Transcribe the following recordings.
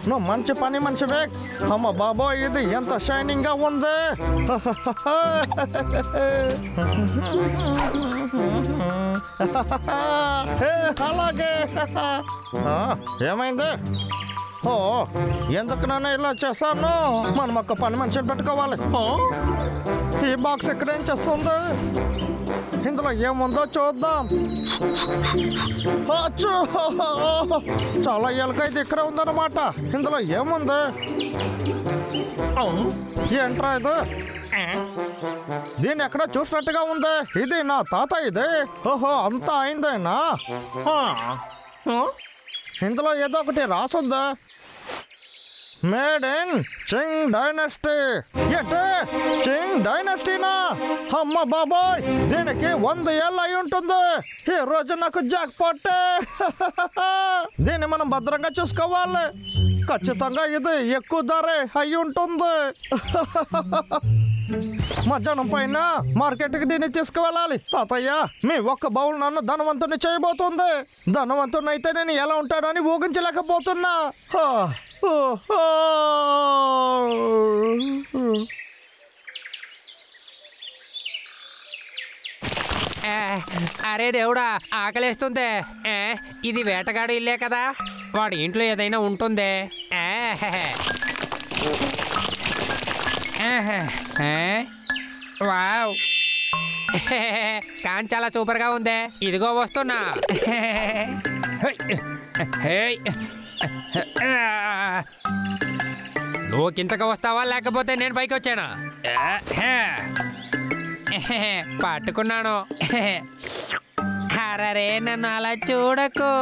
నువ్వు మంచి పని మనిషివే. అమ్మ బాబోయ్, ఇది ఎంత షైనింగ్ గా ఉంది. అలాగే ఏమైంది? ఓ, ఎందుకు నన్ను ఇలా చేశాను? మనం ఒక పని మనిషిని పెట్టుకోవాలి. ఈ బాక్స్ ఇక్కడ ఏం చేస్తుంది? ఇందులో ఏముందో చూద్దాం. చాలా ఎలుక ఇది ఇక్కడ ఉందన్నమాట. ఇందులో ఏముంది? ఏంట్రా ఇది? దీన్ని ఎక్కడ చూసినట్టుగా ఉంది. ఇది నా తాత ఇది. ఓహో, అంతా అయిందేనా? ఇందులో ఏదో ఒకటి రాసుందా? Made in Ching dynasty. ఏంటే చింగ్ డైనస్టీనా? అమ్మ బాబాయ్, దీనికి 100 ఏళ్ళు అయి ఉంటుంది. ఈ రోజు నాకు జాక్ పాటే. దీన్ని మనం భద్రంగా చూసుకోవాలి. ఖచ్చితంగా ఇది ఎక్కువ ధరే అయి ఉంటుంది. మధ్యాహ్నం పైన మార్కెట్కి దీన్ని తీసుకువెళ్ళాలి. తాతయ్య, మీ ఒక్క బౌల్ నన్ను ధనవంతుని చేయబోతుంది. ధనవంతుని అయితే నేను ఎలా ఉంటానని ఊహించలేకపోతున్నా. అరే దేవుడా, ఆకలేస్తుంది. ఇది వేటగాడు ఇల్లే కదా, వాడి ఇంట్లో ఏదైనా ఉంటుంది. వావ్, కాన్ చాలా సూపర్ గా ఉంది. ఇదిగో వస్తున్నా. నువ్వు కిందకి వస్తావా లేకపోతే నేను పైకి వచ్చానా? పట్టుకున్నాను. అరే నన్ను అలా చూడకు.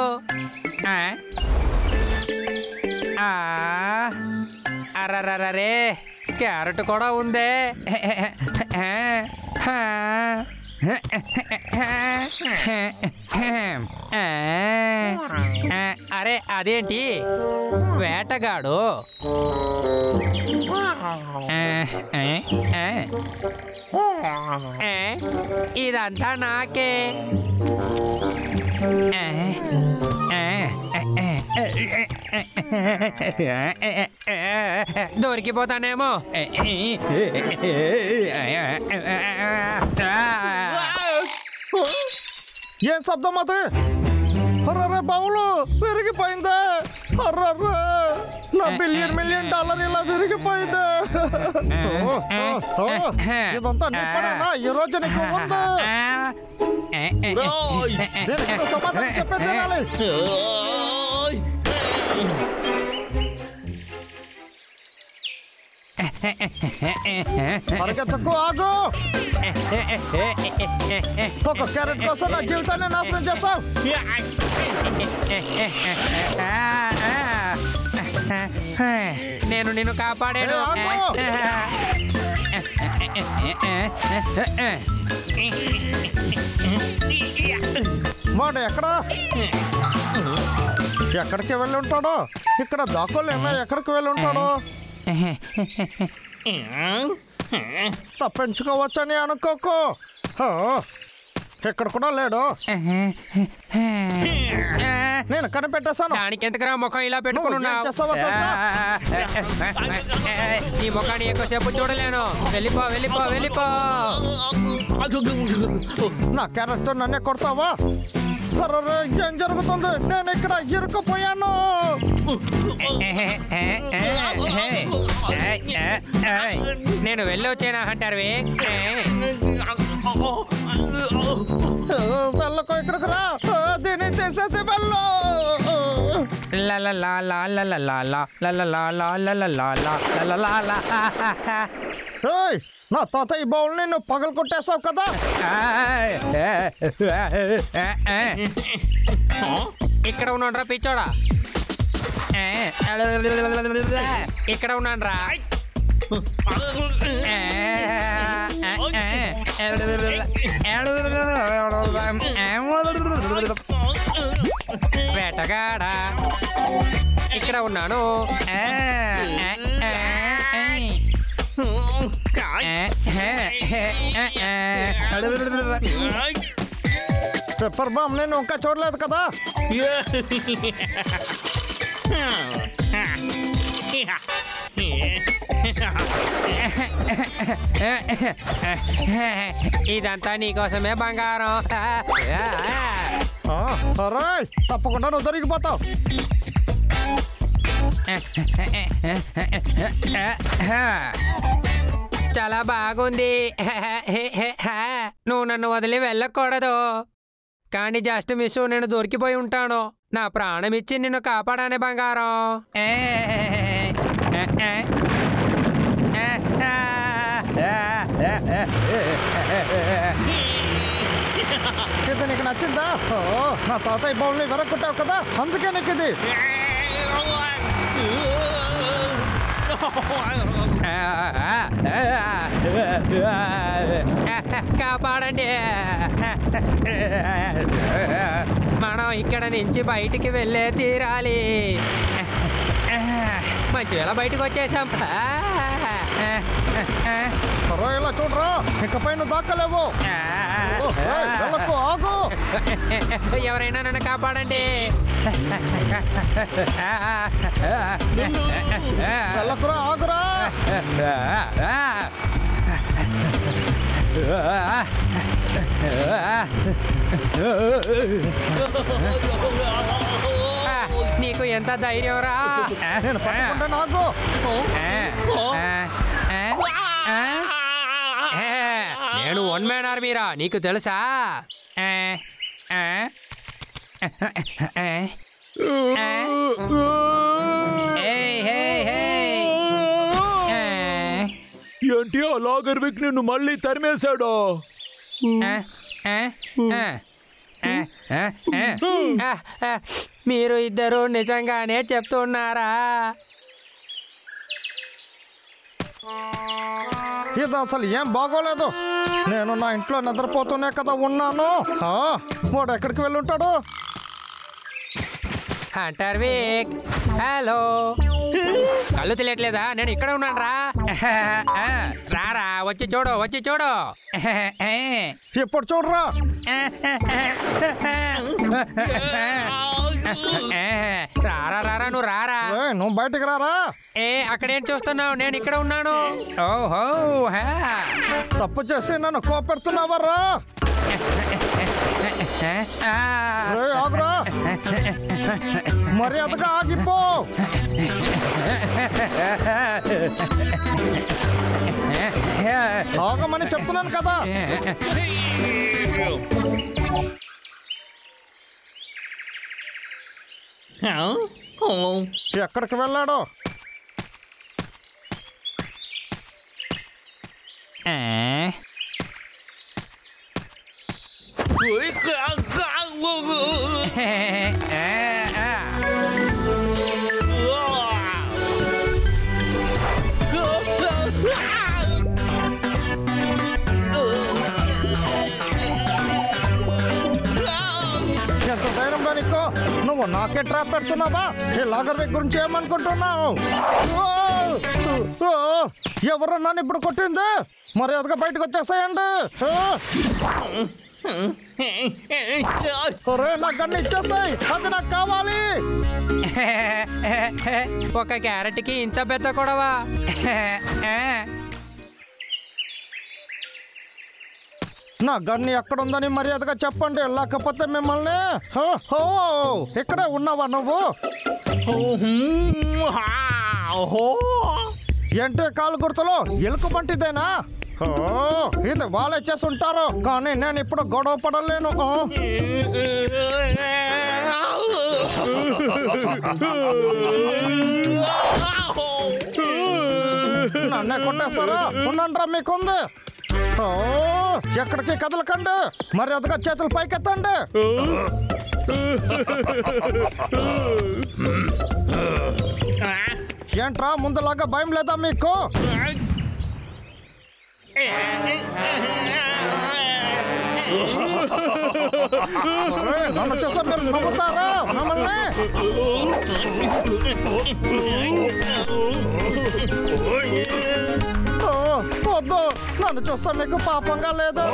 అరరే, క్యారెట్ కూడా ఉందే. అరే అదేంటి వేటగాడు? ఇదంతా నాకే. దొరికిపోతానేమో. ఏం శబ్దం అది? అర్రర్రే, బౌలు విరిగిపోయిందే. అర్రర్రే, నా $1 బిలియన్ ఇలా విరిగిపోయిందే. ఇదంతా నీ పనేనా? ఈ రోజు నీకు ఉందా? సమాధానం చెప్పేది తినాలి. పరిగెత్తకు, ఆగు. ఒక క్యారెట్ కోసం నా జీవితాన్ని నాశనం చేస్తావు. నేను నిన్ను కాపాడాను. వాడు ఎక్కడికి వెళ్ళి ఉంటాడో? ఇక్కడ దాకోలేమో. ఎక్కడికి వెళ్ళి ఉంటాడో? తప్పించుకోవచ్చని అనుకోకు. ఎక్కడ కూడా లేడు. నేను కనిపెట్టేశాను. దానికి ఎందుకురా ముఖం ఇలా పెట్టుకున్నావు? ఈ ముఖాన్ని ఎక్కువసేపు చూడలేను. వెళ్ళిపో వెళ్ళిపో వెళ్ళిపో. నా క్యారెక్టర్ నన్నే కొడతావా? ఏం జరుగుతుంది? నేను ఇక్కడ ఇరుక్కుపోయాను. నేను వెళ్ళొచ్చేనా అంటారువి? వెళ్ళకో, ఇక్కడికి రా. దీన్ని చేసేసి వెళ్ళు. నా తాత ఈ బౌల్ని నువ్వు పగలు కొట్టేసావు కదా. ఇక్కడ ఉన్నాడు పిచ్చోడా. ఇక్కడ ఉన్నాను రా. వేటగాడా, ఇక్కడ ఉన్నాను. పెప్పర్ బామ్ నేను ఇంకా చూడలేదు కదా. ఇదంతా నీకోసమే బంగారం. అరే తప్పకుండా నువ్వు దొరికిపోతావు. చాలా బాగుంది. నువ్వు నన్ను వదిలి వెళ్ళకూడదు. కానీ జస్ట్ మిస్ నేను దొరికిపోయి ఉంటాను. నా ప్రాణం ఇచ్చి నిన్ను కాపాడానే బంగారం. ఇది నీకు నచ్చిందా? నా తాతయ్య బౌల్ని వెరక్కుంటావు కదా, అందుకే నీకు ఇది. కాపాడండి. మనం ఇక్కడ నుంచి బయటికి వెళ్ళే తీరాలి. మంచి వేళ బయటకు వచ్చేసాం. ఇలా చూడరా, ఇకపై నువ్వు దాక్కలేవు. ఆగు. ఎవరైనా నన్ను కాపాడండి. వెళ్ళకురా, ఆగురా. నీకు ఎంత ధైర్యం రా. నేను పట్టుకుంటా, నాకు నేను వన్ మ్యాన్ ఆర్మీరా, నీకు తెలుసా? ఏంటి ఆ లాగర్ విక్ నిన్ను మళ్ళీ తరిమేశాడు? మీరు ఇద్దరు నిజంగానే చెప్తున్నారా? ఇది అసలు ఏం బాగోలేదు. నేను నా ఇంట్లో నిద్రపోతూనే కదా ఉన్నాను. వాడు ఎక్కడికి వెళ్ళి ఉంటాడు? హంటర్ విక్, హలో. కళ్ళు తెలియట్లేదా? నేను ఇక్కడ ఉన్నాను రా. రారా, వచ్చి చూడు, వచ్చి చూడు. ఇప్పుడు చూడరా. రారా రారా, నువ్వు రారా. నువ్వు బయటికి రారా. అక్కడేం చూస్తున్నావు? నేను ఇక్కడ ఉన్నాను. ఓహో, తప్పు చేసి నన్ను కోపెడుతున్నావరా. ఆగురా, మర్యాదగా ఆగిపో. ఆగమని చెప్తున్నాను కదా. ఎక్కడికి వెళ్ళాడో? ఎంత ధైర్యం నీకు? నువ్వు నాకే ట్రాప్ పెడుతున్నావా? ఈ లాగర్ విక్ గురించి ఏమనుకుంటున్నావు? ఎవరు నన్ను ఇప్పుడు కొట్టింది? మర్యాదగా బయటకు వచ్చేసాయండి. నా గన్ను ఇచ్చేసాయి, అది నాకు కావాలి. ఒక క్యారెట్కి ఇంత పెద్ద కొడవా? నా గన్ను ఎక్కడుందని మర్యాదగా చెప్పండి, లేకపోతే మిమ్మల్ని. ఇక్కడే ఉన్నావా నువ్వు? ఏంటి కాలు గుర్తులు? ఎలుక పంటిదేనా? ఇది వాళ్ళే చేసుంటారు, కానీ నేను ఇప్పుడు గొడవ పడలేను. నన్నే కొట్టేస్తారా? ఉండండిరా, మీకుంది. ఎక్కడికి కదలకండి, మర్యాదగా చేతులు పైకెత్తండి. ఏంట్రా, ముందులాగా భయం లేదా మీకు? నన్ను చూసా మీరు నమ్ముతారా మమ్మల్ని? వద్దు, నన్ను చూస్తా మీకు పాపంగా లేదు.